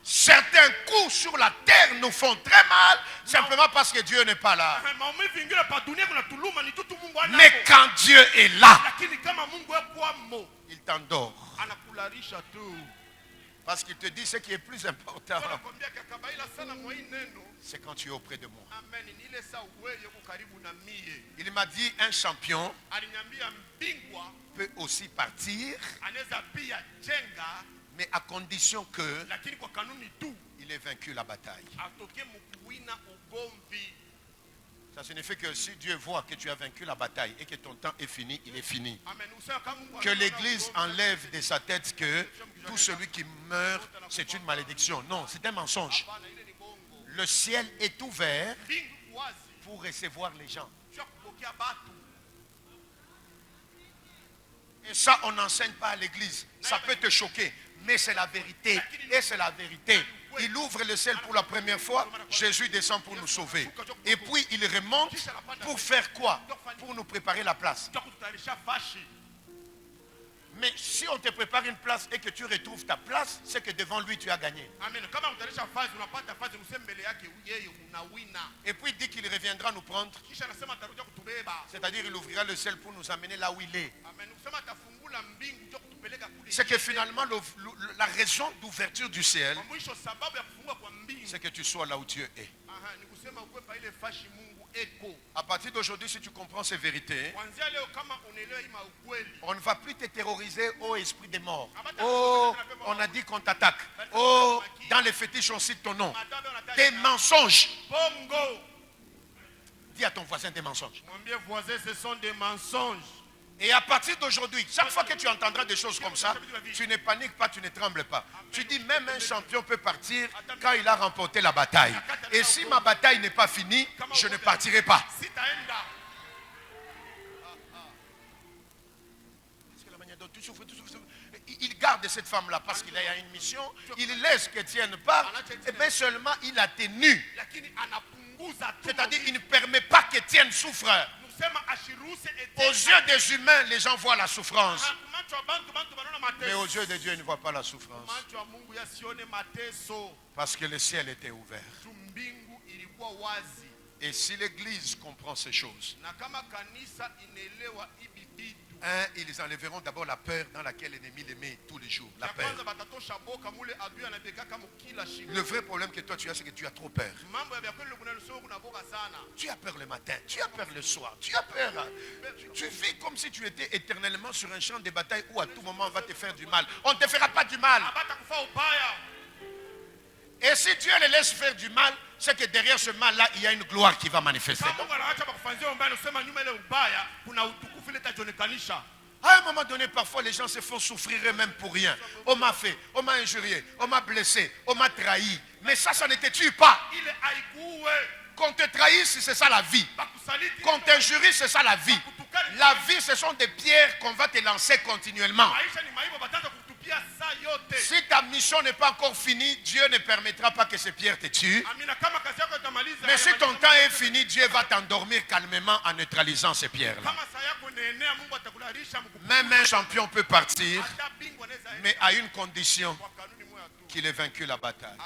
Certains coups sur la terre nous font très mal, simplement parce que Dieu n'est pas là. Maumivu ingine pa dunia kunatuluma ni tu Mungu anako. Mais quand Dieu est là, Lakini kama Mungu yakwamo il t'endort. anakularisha tu. Parce qu'il te dit ce qui est plus important, Anakwambia kakabaila sana mwa hii neno. c'est quand tu es auprès de moi. Amen. Ni ile saa wewe uko karibu na mie. Il m'a dit, un champion Aliniambia mbingwa peut aussi partir, anaweza pia jenga mais à condition que lakini kwa kanuni tu il ait vaincu la bataille. atoke mkuwina ugomvi. Ça signifie que si Dieu voit que tu as vaincu la bataille et que ton temps est fini, il est fini. Amen. Usema kama Mungu Que l'Église enlève de sa tête que tout celui qui meurt, c'est une malédiction. Non, c'est un mensonge. Bana ile ni bongo. Le ciel est ouvert Mbingu wazi pour recevoir les gens. sio kupokea batu. Et ça, on n'enseigne pas à l'église. Ça peut te choquer, mais c'est la vérité. Et c'est la vérité. Il ouvre le ciel pour la première fois. Jésus descend pour nous sauver. Et puis, il remonte pour faire quoi? Pour nous préparer la place. Ndio kututayarisha fashi. Mais si on te prépare une place et que tu retrouves ta place, c'est que devant lui, tu as gagné. Amen. Kama utayarisha fazi unapata fazi useme mbele yake yeye unawina. Et puis, il dit qu'il reviendra nous prendre. Kisha anasema atarudia kutubeba. C'est-à-dire, il ouvrira le ciel pour nous amener là où il est. Amen. Usema atafungula mbingu ndio kutupeleka kule. C'est que finalement, la raison d'ouverture du ciel, Mwisho sababu ya kufungua kwa mbingu. c'est que tu sois là où Dieu est. Aha, ni kusema ukwepa ile fashi Mungu eko. À partir d'aujourd'hui, si tu comprends ces vérités, Kuanzia leo kama unaelewa hii maukweli. on ne va plus te terroriser au esprit des morts. Oh, on a dit qu'on t'attaque. Oh, dans les fétiches, on cite ton nom. Tes mensonges. Bongo. Dis à ton voisin des mensonges. Mwambie voisin ce sont des mensonges. Et à partir d'aujourd'hui, chaque fois que tu entendras des choses comme ça, tu ne paniques pas, tu ne trembles pas. Tu dis même un champion peut partir quand il a remporté la bataille. Et si ma bataille n'est pas finie, je ne partirai pas. Il garde cette femme-là parce qu'il a une mission. Il laisse qu'Étienne parte. Et bien seulement il atténue. C'est-à-dire qu'il ne permet pas qu'Étienne souffre. Aux yeux des humains, les gens voient la souffrance. Mais aux yeux de Dieu, ils ne voient pas la souffrance. Parce que le ciel était ouvert. Et si l'Église comprend ces choses, ils enlèveront d'abord la peur dans laquelle l'ennemi les met tous les jours. La peur. Le vrai problème que toi tu as, c'est que tu as trop peur. Tu as peur le matin, tu as peur le soir, tu as peur. Tu vis comme si tu étais éternellement sur un champ de bataille où à tout moment on va te faire du mal. On ne te fera pas du mal. Et si Dieu les laisse faire du mal, c'est que derrière ce mal-là, il y a une gloire qui va manifester. À un moment donné, parfois les gens se font souffrir eux-mêmes pour rien. On m'a fait, on m'a injurié, on m'a blessé, on m'a trahi. Mais ça ne te tue pas. Qu'on te trahisse, c'est ça la vie. Qu'on t'injurie, c'est ça la vie. La vie, ce sont des pierres qu'on va te lancer continuellement. Si ta mission n'est pas encore finie, Dieu ne permettra pas que ces pierres te tuent. Mais si ton temps est fini, Dieu va t'endormir calmement en neutralisant ces pierres-là. Même un champion peut partir, mais à une condition, qu'il ait vaincu la bataille.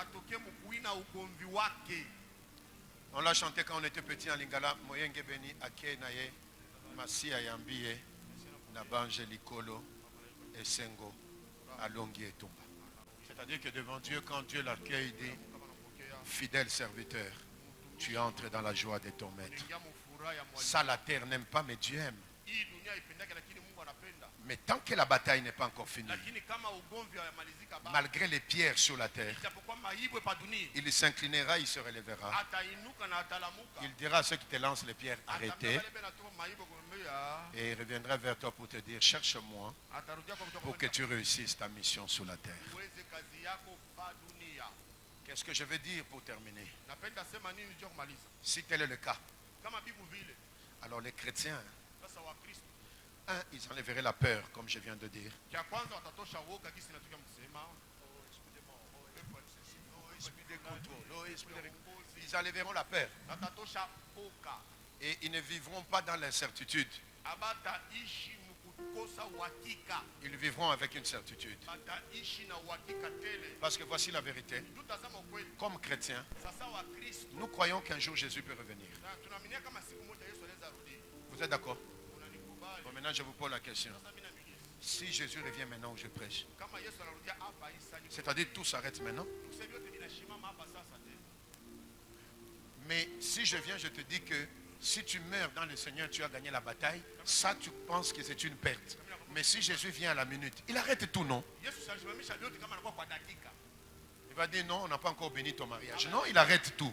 On l'a chanté quand on était petit en Lingala. Moyenge beni ake naye masia yambiye nabanje likolo esengo alongi etumba. C'est-à-dire que devant Dieu, quand Dieu l'accueille, dit fidèle serviteur, tu entres dans la joie de ton maître. Ça la terre n'aime pas, mais Dieu aime. Mais tant que la bataille n'est pas encore finie, malgré les pierres sur la terre, il s'inclinera, il se relèvera. Il dira à ceux qui te lancent les pierres, arrêtez. Et il reviendra vers toi pour te dire, cherche-moi pour que tu réussisses ta mission sur la terre. Qu'est-ce que je veux dire pour terminer? Si tel est le cas, alors les chrétiens, ils enlèveraient la peur, comme je viens de dire. Ils enlèveront la peur. Et ils ne vivront pas dans l'incertitude. Ils vivront avec une certitude. Parce que voici la vérité. Comme chrétiens, nous croyons qu'un jour Jésus peut revenir. Vous êtes d'accord? Bon, maintenant je vous pose la question. Si Jésus revient maintenant où je prêche, c'est-à-dire tout s'arrête maintenant. Mais si je viens, je te dis que si tu meurs dans le Seigneur, tu as gagné la bataille. Ça, tu penses que c'est une perte. Mais si Jésus vient à la minute, il arrête tout, non? Il va dire non, on n'a pas encore béni ton mariage. Non, il arrête tout.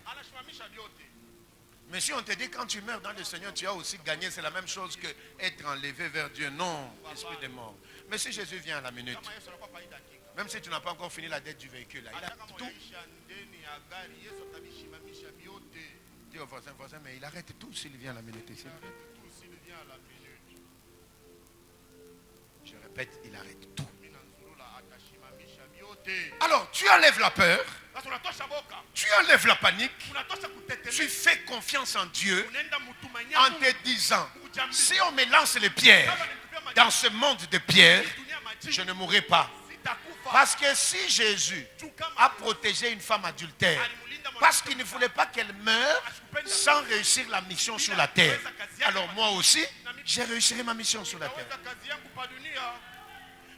Mais si on te dit quand tu meurs dans le Seigneur, tu as aussi gagné, c'est la même chose que être enlevé vers Dieu. Non, esprit de mort. Mais si Jésus vient à la minute, même si tu n'as pas encore fini la dette du véhicule, il arrête tout. Dis au voisin, mais il arrête tout s'il vient à la minute ici. Je répète, il arrête tout. Alors, tu enlèves la peur, tu enlèves la panique, tu fais confiance en Dieu en te disant, si on me lance les pierres dans ce monde de pierres, je ne mourrai pas. Parce que si Jésus a protégé une femme adultère, parce qu'il ne voulait pas qu'elle meure sans réussir la mission sur la terre, alors moi aussi, j'ai réussi ma mission sur la terre.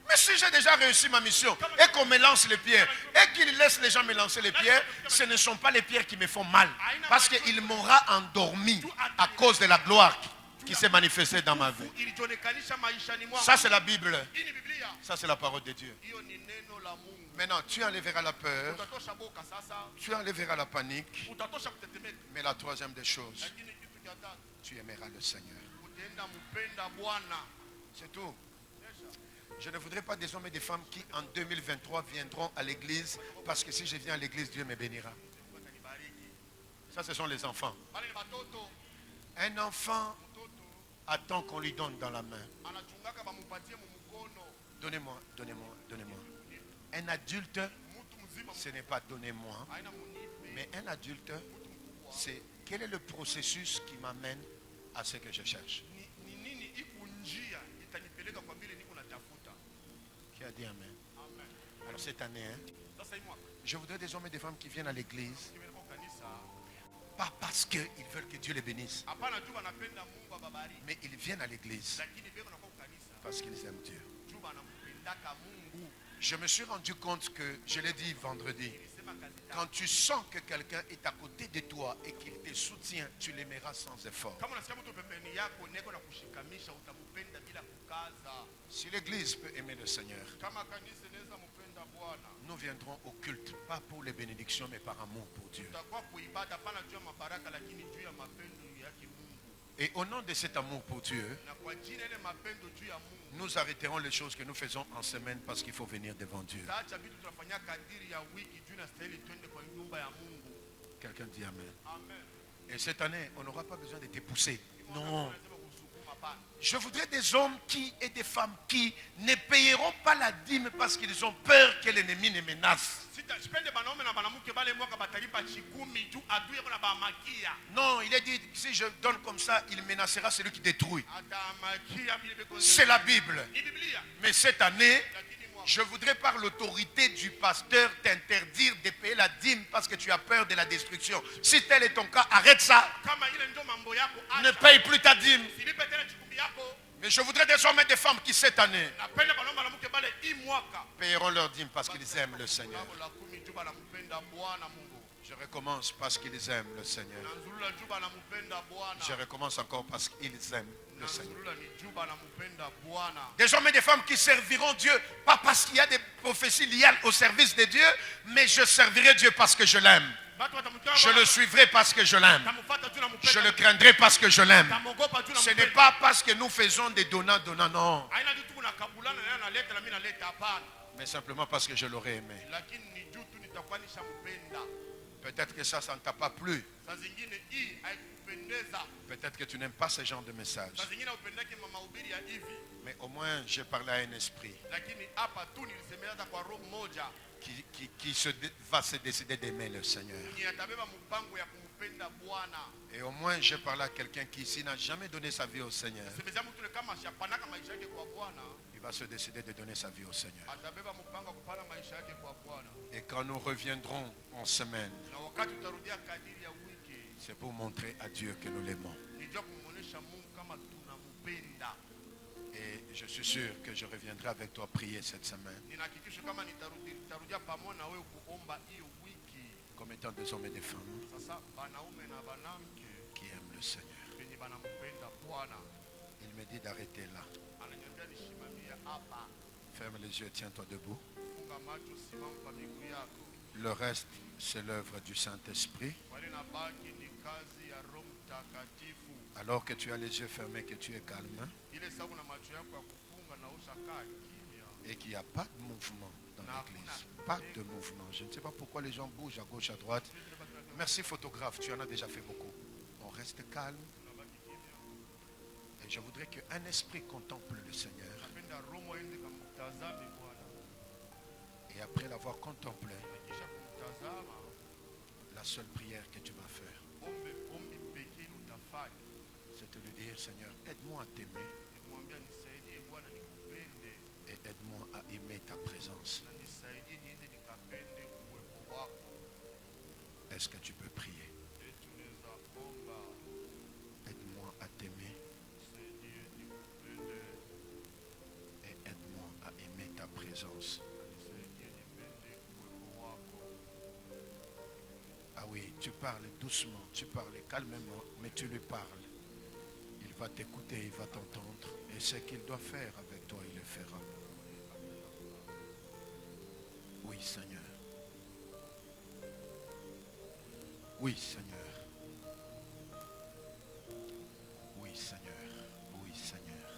Mais si j'ai déjà réussi ma mission et qu'on me lance les pierres et qu'il laisse les gens me lancer les pierres, ce ne sont pas les pierres qui me font mal. Parce qu'il m'aura endormi à cause de la gloire qui s'est manifestée dans ma vie. Ça c'est la Bible. Ça c'est la parole de Dieu. Maintenant, tu enlèveras la peur, tu enlèveras la panique. Mais la troisième des choses, tu aimeras le Seigneur. C'est tout. Je ne voudrais pas des hommes et des femmes qui en 2023 viendront à l'église parce que si je viens à l'église, Dieu me bénira. Ça, ce sont les enfants. Un enfant attend qu'on lui donne dans la main. Donnez-moi, donnez-moi, donnez-moi. Un adulte, ce n'est pas donnez-moi, mais un adulte, c'est quel est le processus qui m'amène à ce que je cherche. Qui a dit amen? Alors cette année, je voudrais des hommes et des femmes qui viennent à l'église, pas parce qu'ils veulent que Dieu les bénisse, mais ils viennent à l'église parce qu'ils aiment Dieu. Je me suis rendu compte que, je l'ai dit vendredi, quand tu sens que quelqu'un est à côté de toi et qu'il te soutient, tu l'aimeras sans effort. Si l'église peut aimer le Seigneur, nous viendrons au culte, pas pour les bénédictions, mais par amour pour Dieu. Et au nom de cet amour pour Dieu, nous arrêterons les choses que nous faisons en semaine parce qu'il faut venir devant Dieu. Quelqu'un dit amen. Et cette année, on n'aura pas besoin de te pousser. Non. Je voudrais des hommes et des femmes qui ne payeront pas la dîme parce qu'ils ont peur que l'ennemi les menace. Non, il est dit, si je donne comme ça, il menacera celui qui détruit. C'est la Bible. Mais cette année, je voudrais par l'autorité du pasteur t'interdire de payer la dîme parce que tu as peur de la destruction. Si tel est ton cas, arrête ça. Ne paye plus ta dîme. Mais je voudrais des hommes et des femmes qui cette année payeront leur dîme parce qu'ils aiment le Seigneur. Je recommence parce qu'ils aiment le Seigneur. Je recommence encore parce qu'ils aiment le Seigneur. Des hommes et des femmes qui serviront Dieu, pas parce qu'il y a des prophéties liées au service de Dieu, mais je servirai Dieu parce que je l'aime. Je le suivrai parce que je l'aime. Je le craindrai parce que je l'aime. Ce n'est pas parce que nous faisons des donnants, non. Mais simplement parce que je l'aurais aimé. Peut-être que ça ne t'a pas plu. Peut-être que tu n'aimes pas ce genre de message. Mais au moins, j'ai parlé à un esprit qui va se décider d'aimer le Seigneur. Et au moins, j'ai parlé à quelqu'un qui ici n'a jamais donné sa vie au Seigneur. Il va se décider de donner sa vie au Seigneur. Et quand nous reviendrons en semaine, c'est pour montrer à Dieu que nous l'aimons. Et je suis sûr que je reviendrai avec toi prier cette semaine. Comme étant des hommes et des femmes qui aiment le Seigneur. Il me dit d'arrêter là. Ferme les yeux, tiens-toi debout. Le reste, c'est l'œuvre du Saint-Esprit. Alors que tu as les yeux fermés, que tu es calme. Et qu'il n'y a pas de mouvement dans l'église. Pas de mouvement. Je ne sais pas pourquoi les gens bougent à gauche, à droite. Merci photographe, tu en as déjà fait beaucoup. On reste calme. Et je voudrais qu'un esprit contemple le Seigneur. Et après l'avoir contemplé, la seule prière que tu vas faire, c'est de lui dire, Seigneur, aide-moi à t'aimer. Et aide-moi à aimer ta présence. Est-ce que tu peux prier? Aide-moi à t'aimer. Et aide-moi à aimer ta présence. Ah oui, tu parles doucement, tu parles calmement, mais tu lui parles. Il va t'écouter, il va t'entendre. Et ce qu'il doit faire avec toi, il le fera. Oui, Seigneur. Oui, Seigneur. Oui, Seigneur. Oui, Seigneur.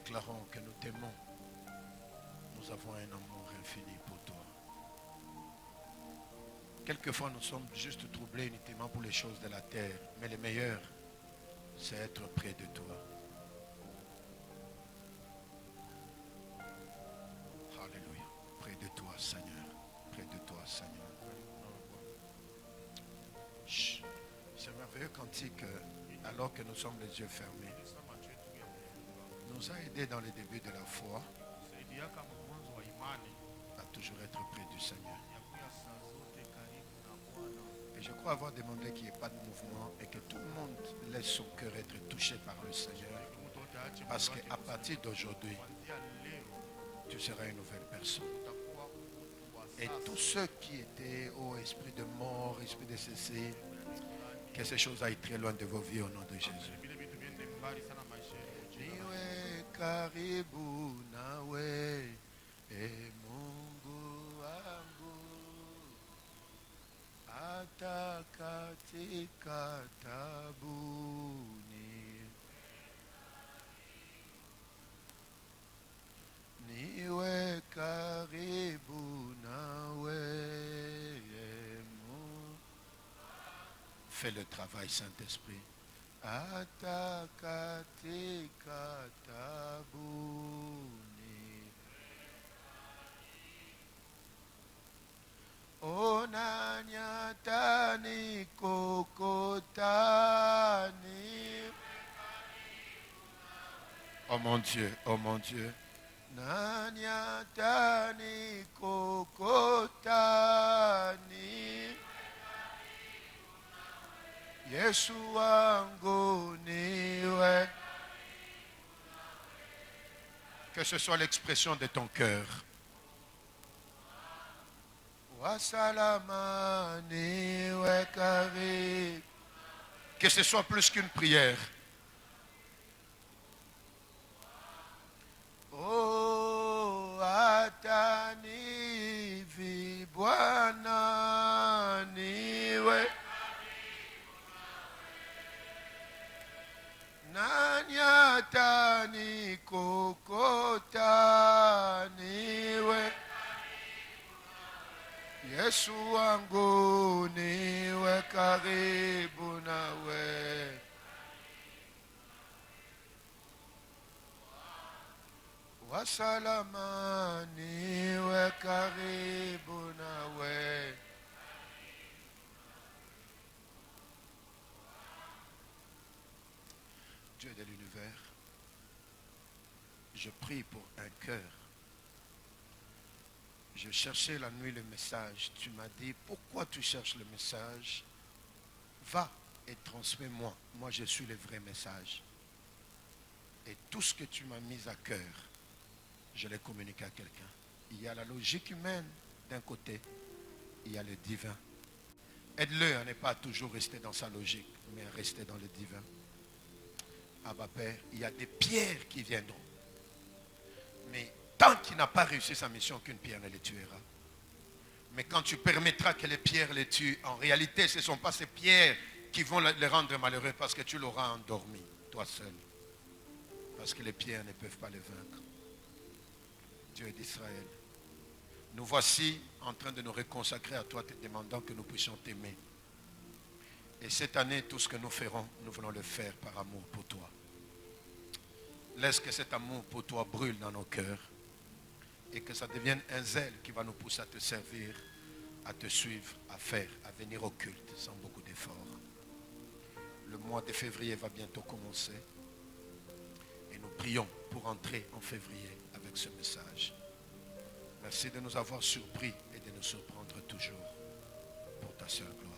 déclarons que nous t'aimons. Nous avons un amour infini pour toi. Quelquefois, nous sommes juste troublés uniquement pour les choses de la terre. Mais le meilleur, c'est être près de toi. Alléluia. Près de toi, Seigneur. Près de toi, Seigneur. Chut. C'est merveilleux cantique, alors que nous sommes les yeux fermés, nous a aidés dans le début de la foi à toujours être près du Seigneur. Et je crois avoir demandé qu'il n'y ait pas de mouvement et que tout le monde laisse son cœur être touché par le Seigneur. Parce qu'à partir d'aujourd'hui, tu seras une nouvelle personne. Et tous ceux qui étaient au esprit de mort, esprit de cesser, que ces choses aillent très loin de vos vies au nom de Jésus. Niwe karibu nawe, e Mungu wangu, hata katika tabuni. Niwe karibu nawe. Fais le travail, Saint-Esprit. Hata katika tabuni. Onanyatani kokotani. Oh mon Dieu, oh mon Dieu. Nanyatani kokotani. Yesu wangu niwe. Que ce soit l'expression de ton cœur. Wasalama niwe karibu. Que ce soit plus qu'une prière. Oh, atani vi Bwana niwe. Nanyatani kokotaniwe. Yesu wangu niwe karibu nawe. Wasalama niwe karibu nawe. Dieu de l'univers, je prie pour un cœur. Je cherchais la nuit le message. Tu m'as dit, pourquoi tu cherches le message? Va et transmets-moi. Moi, je suis le vrai message. Et tout ce que tu m'as mis à cœur, je l'ai communiqué à quelqu'un. Il y a la logique humaine d'un côté, il y a le divin. Aide-le à ne pas toujours rester dans sa logique, mais à rester dans le divin. Abba Père, il y a des pierres qui viendront. Mais tant qu'il n'a pas réussi sa mission, aucune pierre ne les tuera. Mais quand tu permettras que les pierres les tuent, en réalité, ce ne sont pas ces pierres qui vont les rendre malheureux parce que tu l'auras endormi, toi seul. Parce que les pierres ne peuvent pas les vaincre. Dieu d'Israël, nous voici en train de nous reconsacrer à toi, te demandant que nous puissions t'aimer. Et cette année, tout ce que nous ferons, nous voulons le faire par amour pour toi. Laisse que cet amour pour toi brûle dans nos cœurs et que ça devienne un zèle qui va nous pousser à te servir, à te suivre, à faire, à venir au culte sans beaucoup d'efforts. Le mois de février va bientôt commencer et nous prions pour entrer en février avec ce message. Merci de nous avoir surpris et de nous surprendre toujours pour ta seule gloire.